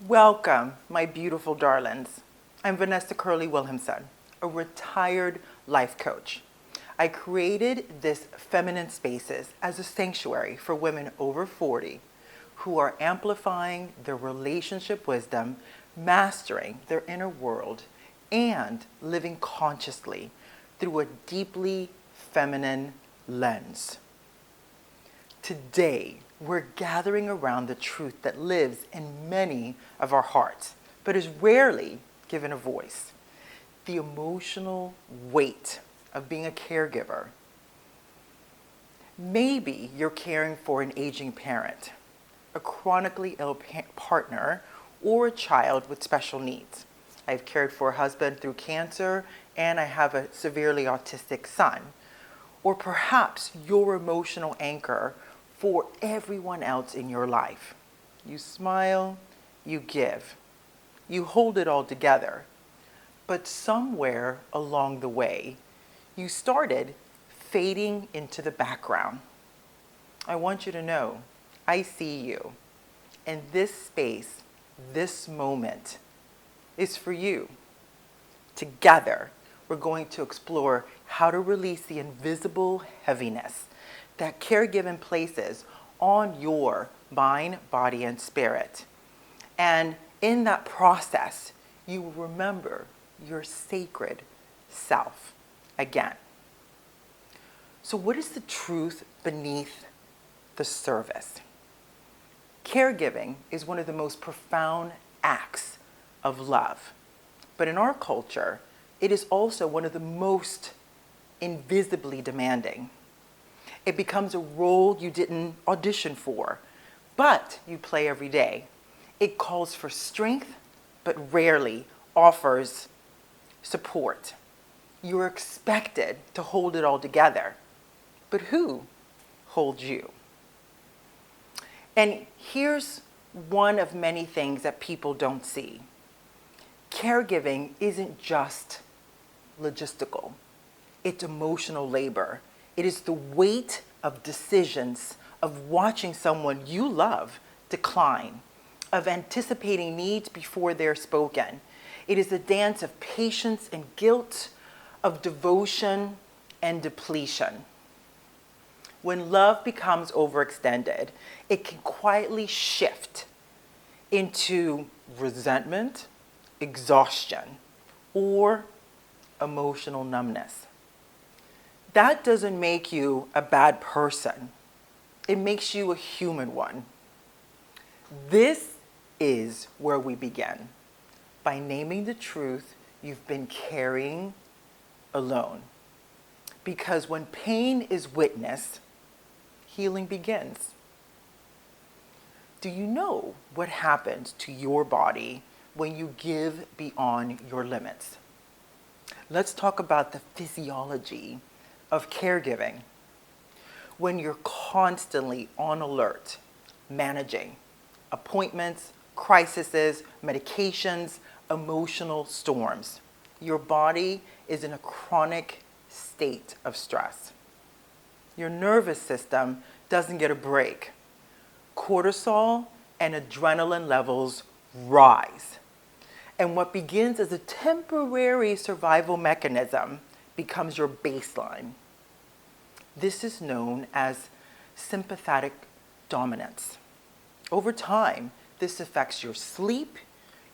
Welcome, my beautiful darlings. I'm Vanessa Curley Williamson, a retired life coach. I created this feminine spaces as a sanctuary for women over 40 who are amplifying their relationship wisdom, mastering their inner world, and living consciously through a deeply feminine lens. Today, we're gathering around the truth that lives in many of our hearts, but is rarely given a voice. The emotional weight of being a caregiver. Maybe you're caring for an aging parent, a chronically ill partner, or a child with special needs. I've cared for a husband through cancer, and I have a severely autistic son. Or perhaps your emotional anchor for everyone else in your life. You smile, you give, you hold it all together. But somewhere along the way, you started fading into the background. I want you to know, I see you. And this space, this moment, is for you. Together, we're going to explore how to release the invisible heaviness that caregiving places on your mind, body, and spirit. And in that process, you will remember your sacred self again. So, what is the truth beneath the surface? Caregiving is one of the most profound acts of love. But in our culture, it is also one of the most invisibly demanding. It becomes a role you didn't audition for, but you play every day. It calls for strength, but rarely offers support. You're expected to hold it all together, but who holds you? And here's one of many things that people don't see. Caregiving isn't just logistical. It's emotional labor. It is the weight of decisions, of watching someone you love decline, of anticipating needs before they're spoken. It is a dance of patience and guilt, of devotion and depletion. When love becomes overextended, it can quietly shift into resentment, exhaustion, or emotional numbness. That doesn't make you a bad person. It makes you a human one. This is where we begin, by naming the truth you've been carrying alone. Because when pain is witnessed, healing begins. Do you know what happens to your body when you give beyond your limits? Let's talk about the physiology of caregiving. When you're constantly on alert, managing appointments, crises, medications, emotional storms, your body is in a chronic state of stress. Your nervous system doesn't get a break. Cortisol and adrenaline levels rise. And what begins as a temporary survival mechanism becomes your baseline. This is known as sympathetic dominance. Over time, this affects your sleep,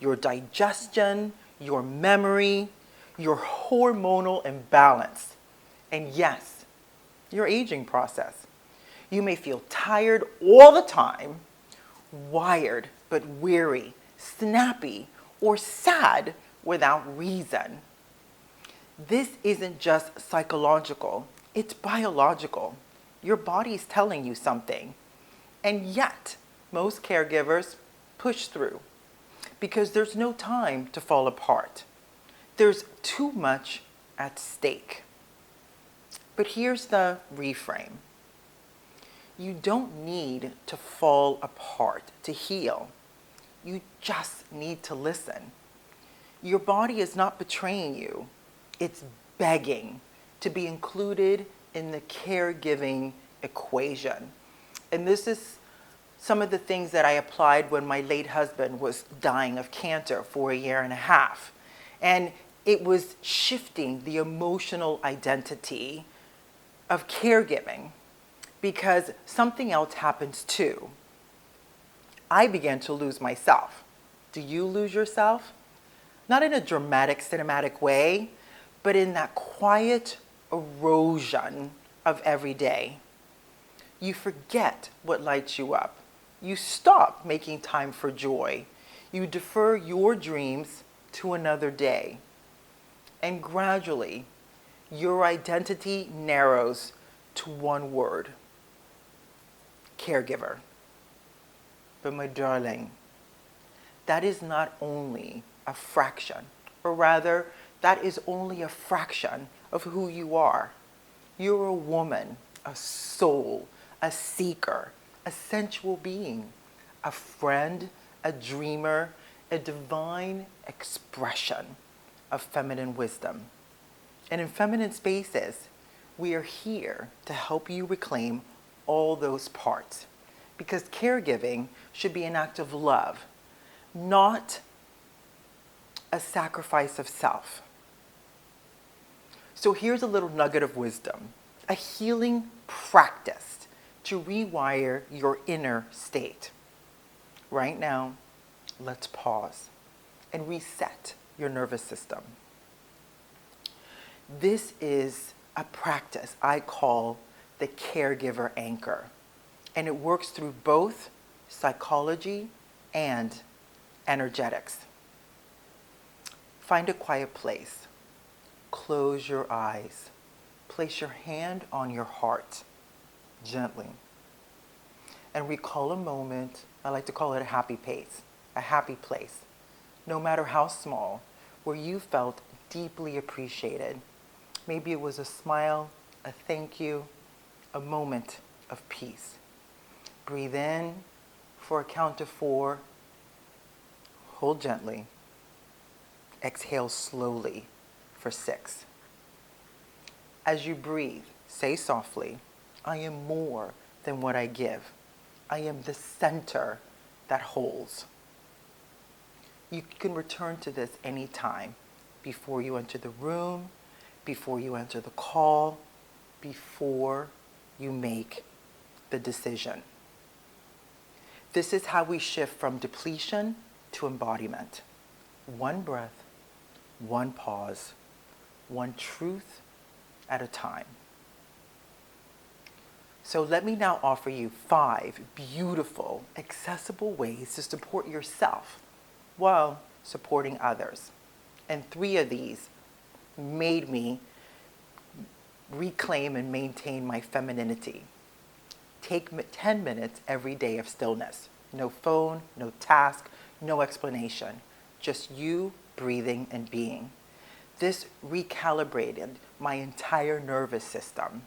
your digestion, your memory, your hormonal imbalance, and yes, your aging process. You may feel tired all the time, wired but weary, snappy, or sad without reason. This isn't just psychological, it's biological. Your body's telling you something. And yet, most caregivers push through because there's no time to fall apart. There's too much at stake. But here's the reframe. You don't need to fall apart to heal. You just need to listen. Your body is not betraying you. It's begging to be included in the caregiving equation. And this is some of the things that I applied when my late husband was dying of cancer for a year and a half. And it was shifting the emotional identity of caregiving because something else happens too. I began to lose myself. Do you lose yourself? Not in a dramatic, cinematic way, but in that quiet erosion of every day. You forget what lights you up. You stop making time for joy. You defer your dreams to another day. And gradually, your identity narrows to one word: caregiver. But my darling, that is not only a fraction, or rather, that is only a fraction of who you are. You're a woman, a soul, a seeker, a sensual being, a friend, a dreamer, a divine expression of feminine wisdom. And in feminine spaces, we are here to help you reclaim all those parts. Because caregiving should be an act of love, not a sacrifice of self. So here's a little nugget of wisdom, a healing practice to rewire your inner state. Right now, let's pause and reset your nervous system. This is a practice I call the caregiver anchor, and it works through both psychology and energetics. Find a quiet place. Close your eyes. Place your hand on your heart gently. And recall a moment, I like to call it a happy place, no matter how small, where you felt deeply appreciated. Maybe it was a smile, a thank you, a moment of peace. Breathe in for a count of 4. Hold gently. Exhale slowly for 6. As you breathe, say softly, I am more than what I give. I am the center that holds. You can return to this anytime, before you enter the room, before you enter the call, before you make the decision. This is how we shift from depletion to embodiment. One breath, one pause, one truth at a time. So let me now offer you 5 beautiful, accessible ways to support yourself while supporting others. And 3 of these made me reclaim and maintain my femininity. Take 10 minutes every day of stillness. No phone, no task, no explanation. Just you breathing and being. This recalibrated my entire nervous system.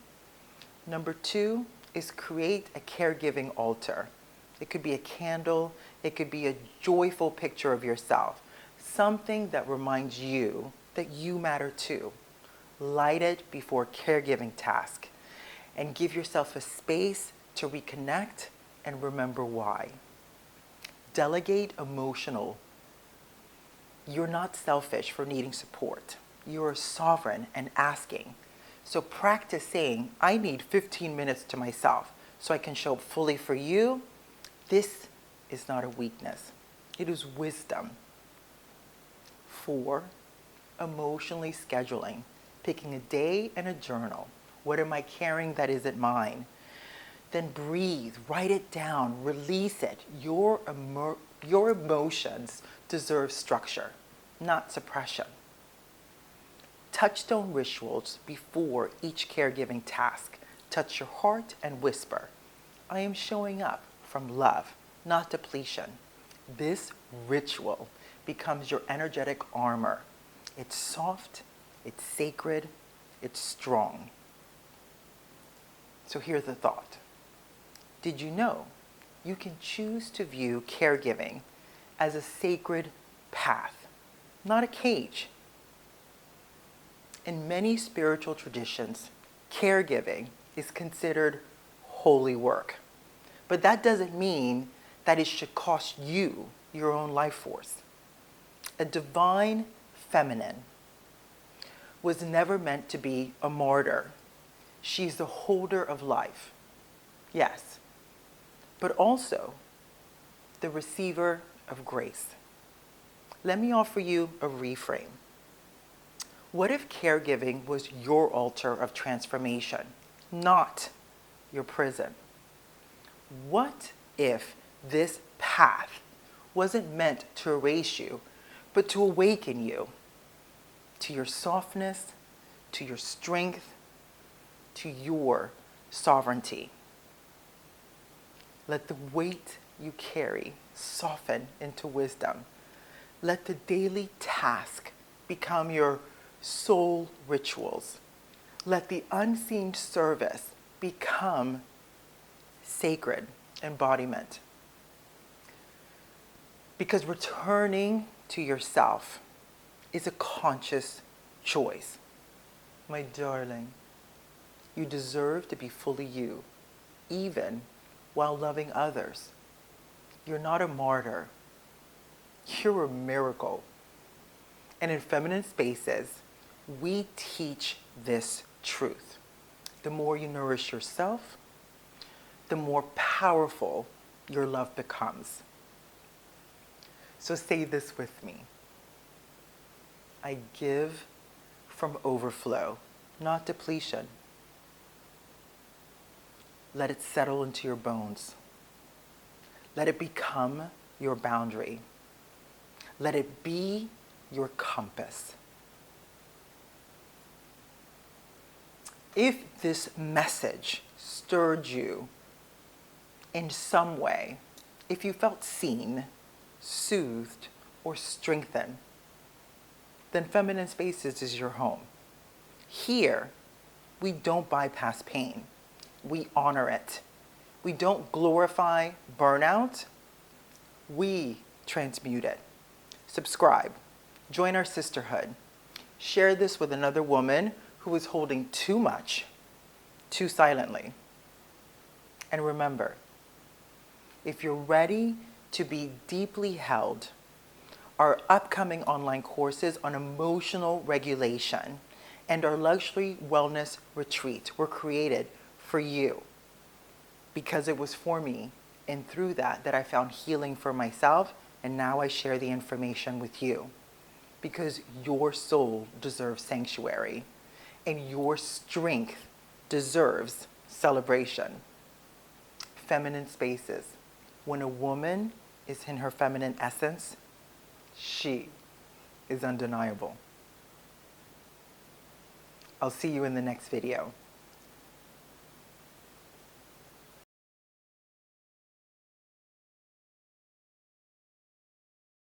Number 2 is create a caregiving altar. It could be a candle. It could be a joyful picture of yourself. Something that reminds you that you matter too. Light it before caregiving task and give yourself a space to reconnect and remember why. Delegate emotional. You're not selfish for needing support. You're sovereign and asking. So practice saying, I need 15 minutes to myself so I can show up fully for you. This is not a weakness. It is wisdom. 4, emotionally scheduling. Picking a day and a journal. What am I carrying that isn't mine? Then breathe, write it down, release it. Your emotions deserve structure, not suppression. Touchstone rituals before each caregiving task. Touch your heart and whisper, I am showing up from love, not depletion. This ritual becomes your energetic armor. It's soft, it's sacred, it's strong. So here's the thought. Did you know you can choose to view caregiving as a sacred path, not a cage? In many spiritual traditions, caregiving is considered holy work. But that doesn't mean that it should cost you your own life force. A divine feminine was never meant to be a martyr. She's the holder of life, yes, but also the receiver of grace. Let me offer you a reframe. What if caregiving was your altar of transformation, not your prison? What if this path wasn't meant to erase you, but to awaken you to your softness, to your strength, to your sovereignty? Let the weight you carry soften into wisdom. Let the daily task become your soul rituals. Let the unseen service become sacred embodiment. Because returning to yourself is a conscious choice. My darling, you deserve to be fully you, even while loving others. You're not a martyr. You're a miracle. And in feminine spaces, we teach this truth. The more you nourish yourself, the more powerful your love becomes. So say this with me. I give from overflow, not depletion. Let it settle into your bones. Let it become your boundary. Let it be your compass. If this message stirred you in some way, if you felt seen, soothed, or strengthened, then Feminine Spaces is your home. Here, we don't bypass pain. We honor it. We don't glorify burnout. We transmute it. Subscribe. Join our sisterhood. Share this with another woman who is holding too much, too silently. And remember, if you're ready to be deeply held, our upcoming online courses on emotional regulation and our luxury wellness retreat were created for you, because it was for me, and through that I found healing for myself, and now I share the information with you, because your soul deserves sanctuary and your strength deserves celebration. Feminine Spaces. When a woman is in her feminine essence, she is undeniable. I'll see you in the next video.